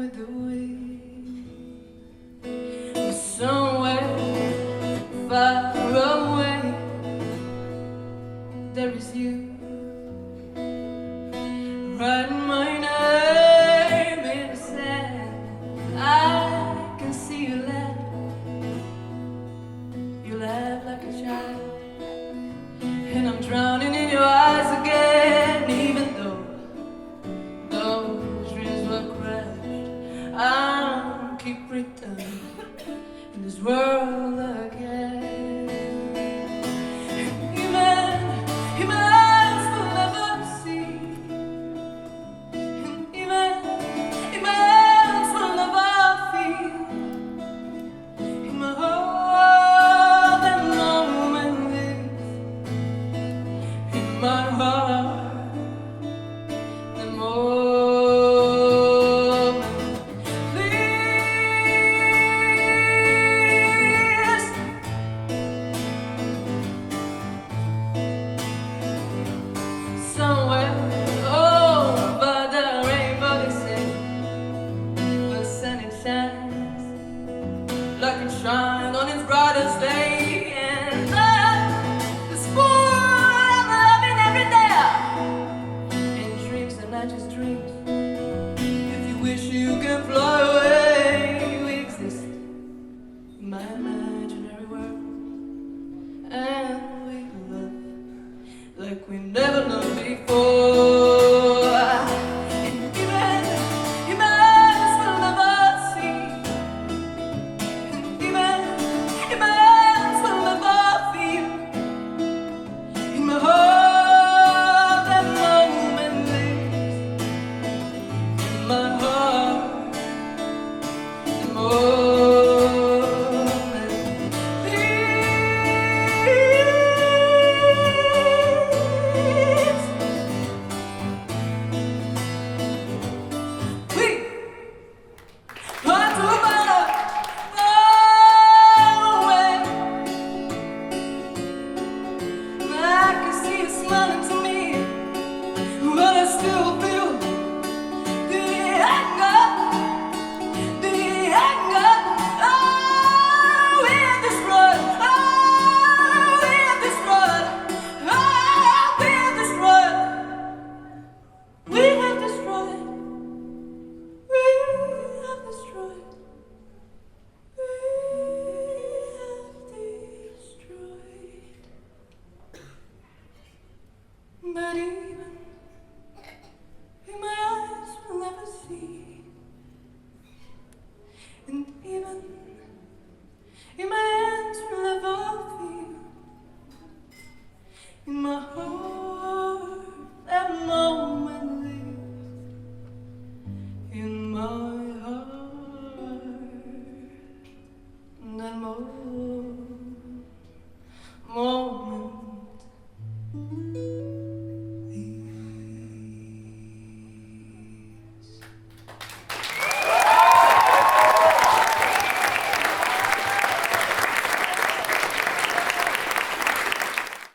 with the wind. Somewhere far away, there is you, writing my name in the sand. I can see you laugh. You laugh like a child, and I'm drowning in your eyes again. Even though those dreams were crashed, I'll keep returning in this world again. Humans will never see, and humans will never feel. In my heart, the moment lives. In my heart, the moment lives. Somewhere over the rainbow, they say the sun it shines like a shrine on its brightest day, and the sport I'm loving every day. And dreams are not just dreams. If you wish, you can fly.